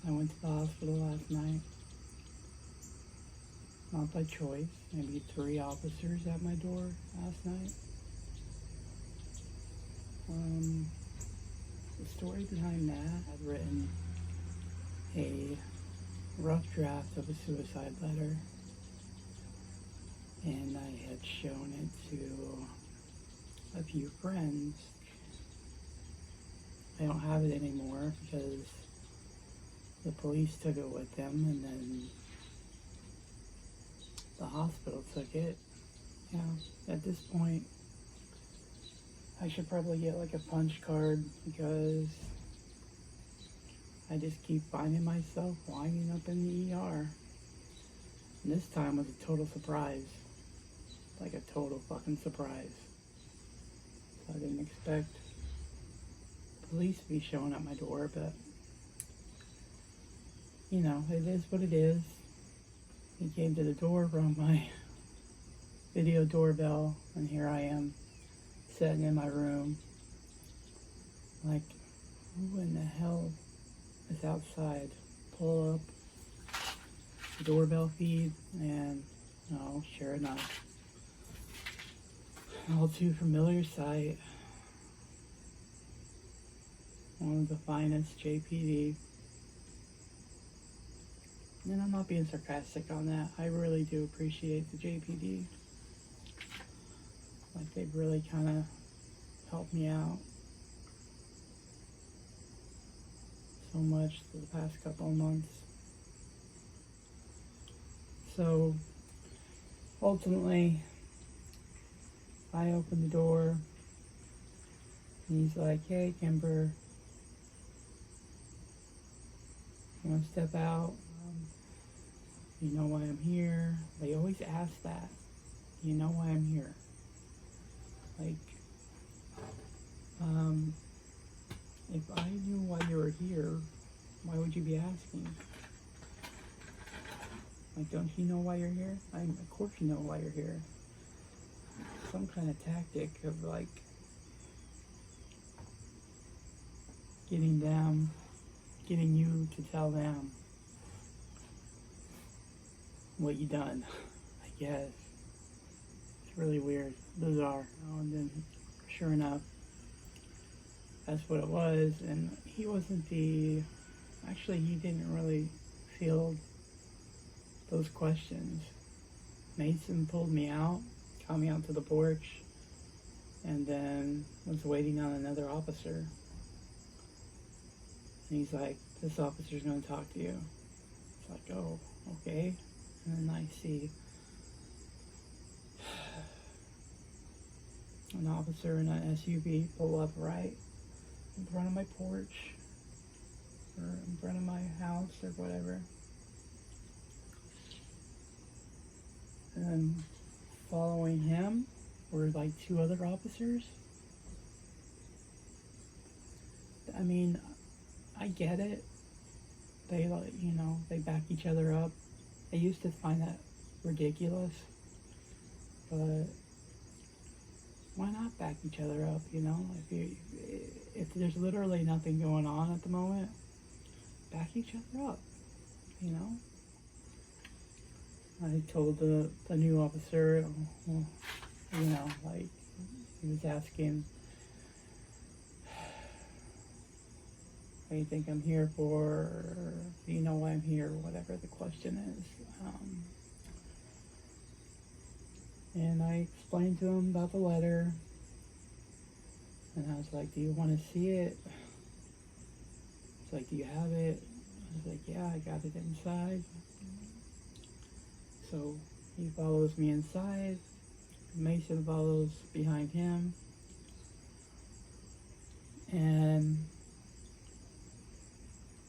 I went to the hospital last night, not by choice. Maybe 3 officers at my door last night. Um, the story behind that, I'd written a rough draft of a suicide letter, and I had shown it to a few friends. I don't have it anymore because the police took it with them, and then the hospital took it. Yeah, at this point, I should probably get like a punch card because I just keep finding myself winding up in the ER. And this time was a total surprise. Like a total fucking surprise. So I didn't expect police to be showing at my door, but you know, it is what it is. He came to the door from my video doorbell, and here I am sitting in my room. Like, who in the hell is outside? Pull up the doorbell feed, and oh, sure enough, all too familiar sight. One of the finest JPD. And I'm not being sarcastic on that. I really do appreciate the JPD. Like, they've really kind of helped me out so much for the past couple of months. So, ultimately, I opened the door, and he's like, "Hey, Kimber, you want to step out? You know why I'm here?" They always ask that. You know why I'm here? Like, if I knew why you were here, why would you be asking? Like, don't you know why you're here? Of course you know why you're here. Some kind of tactic of like getting you to tell them what you done. I guess it's really weird, bizarre. And then, sure enough, that's what it was. And he wasn't actually, he didn't really field those questions. Mason pulled me out, got me out to the porch, and then was waiting on another officer. And he's like, "This officer's gonna talk to you." It's like, oh, okay. And then I see an officer in an SUV pull up right in front of my porch, or in front of my house, or whatever. And then following him were like 2 other officers. I mean, I get it. They, like, you know, they back each other up. I used to find that ridiculous, but why not back each other up, you know? If there's literally nothing going on at the moment, back each other up, you know? I told the new officer, well, you know, like, he was asking, "What do you think I'm here for?" Or, "Do you know why I'm here?" Whatever the question is. And I explained to him about the letter, and I was like, "Do you want to see it?" He's like, "Do you have it?" I was like, "Yeah, I got it inside." So he follows me inside. Mason follows behind him. And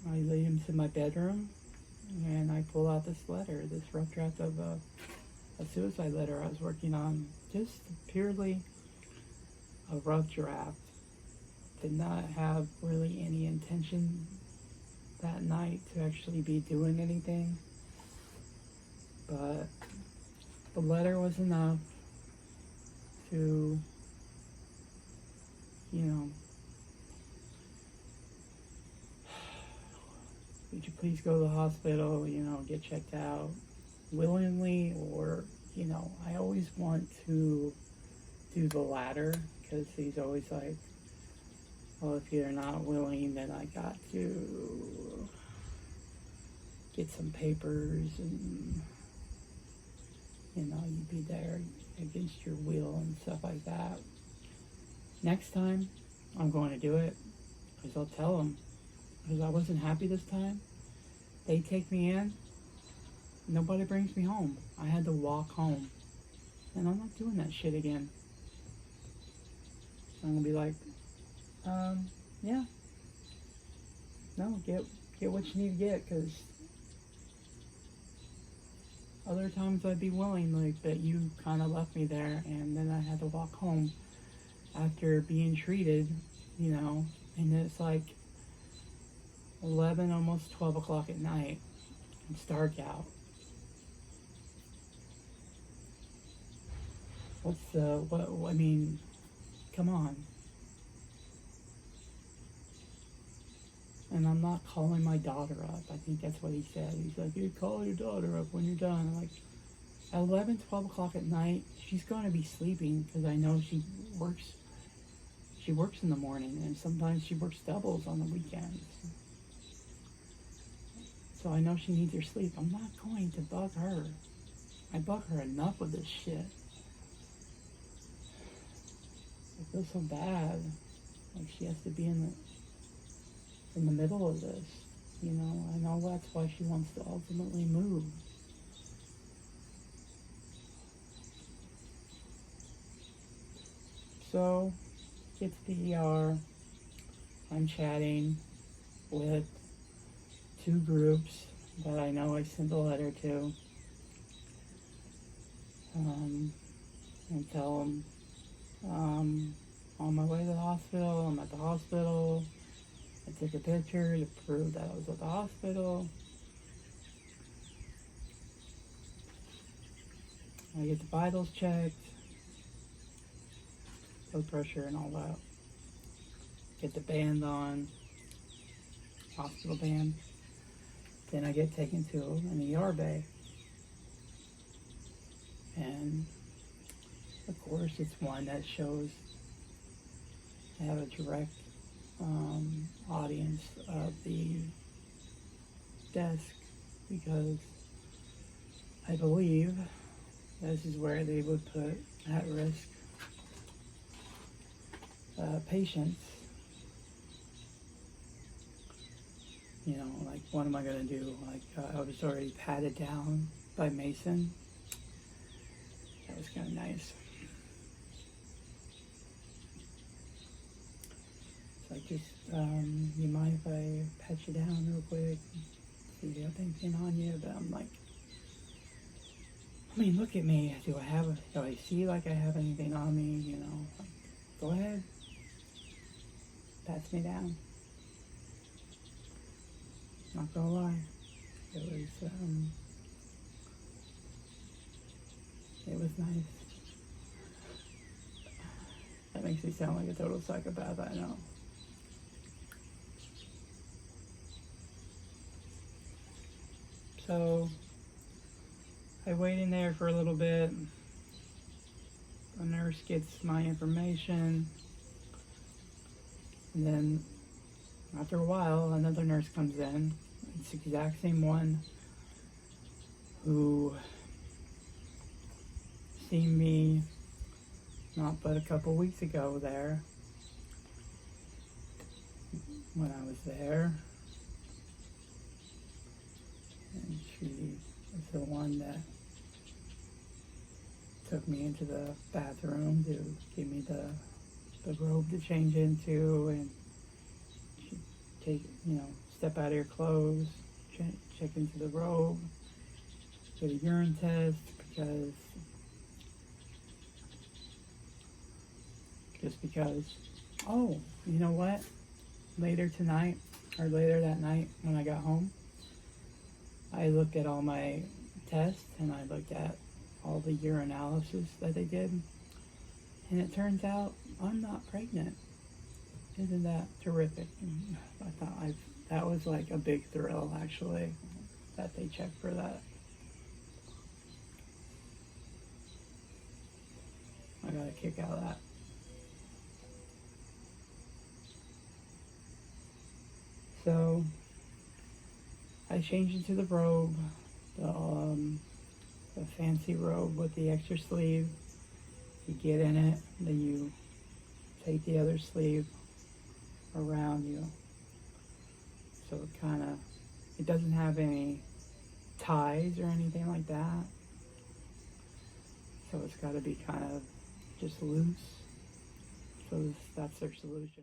I lead him to my bedroom, and I pull out this letter, this rough draft of a suicide letter I was working on. Just purely a rough draft. Did not have really any intention that night to actually be doing anything. But the letter was enough to, you know, would you please go to the hospital, get checked out willingly, or, I always want to do the latter, because he's always like, well, if you're not willing, then I got to get some papers, and, you'd be there against your will and stuff like that. Next time, I'm going to do it, because I'll tell them, because I wasn't happy this time. They take me in, nobody brings me home. I had to walk home, and I'm not doing that shit again. I'm gonna be like, yeah, no, get what you need to get, because other times I'd be willing, like, but you kind of left me there, and then I had to walk home after being treated, and it's like 11, almost 12 o'clock at night. It's dark out. I mean, come on. And I'm not calling my daughter up. I think that's what he said. He's like, you call your daughter up when you're done. I'm like, at 11, 12 o'clock at night, she's going to be sleeping, because I know she works in the morning, and sometimes she works doubles on the weekends. So I know she needs her sleep. I'm not going to bug her. I bug her enough with this shit. I feel so bad. Like she has to be in the middle of this. I know that's why she wants to ultimately move. So, get to the ER. I'm chatting with 2 groups that I know I sent a letter to. And tell them on my way to the hospital. I'm at the hospital. I took a picture to prove that I was at the hospital. I get the vitals checked, blood pressure and all that. Get the band on, hospital band. Then I get taken to an ER bay. And of course it's one that shows I have a direct audience of the desk, because I believe this is where they would put at risk patients. Like, what am I going to do? Like, I was already patted down by Mason. That was kind of nice. So just, you mind if I pat you down real quick? See if you have anything on you? But I'm like, look at me. Do I see like I have anything on me? Like, go ahead. Pat me down. Not gonna lie. It was nice. That makes me sound like a total psychopath, I know. So, I wait in there for a little bit. The nurse gets my information. And then, after a while, another nurse comes in. It's the exact same one who seen me not but a couple weeks ago there, when I was there. And she was the one that took me into the bathroom to give me the robe to change into, and she'd take, step out of your clothes, check into the robe, get a urine test, because oh, you know what? Later that night when I got home, I looked at all my tests, and I looked at all the urinalysis that they did, and it turns out I'm not pregnant. Isn't that terrific? I thought that was like a big thrill, actually, that they checked for that. I got a kick out of that. So I changed into the robe, the fancy robe with the extra sleeve. You get in it, then you take the other sleeve around you. So it doesn't have any ties or anything like that. So it's got to be kind of just loose. So that's their solution.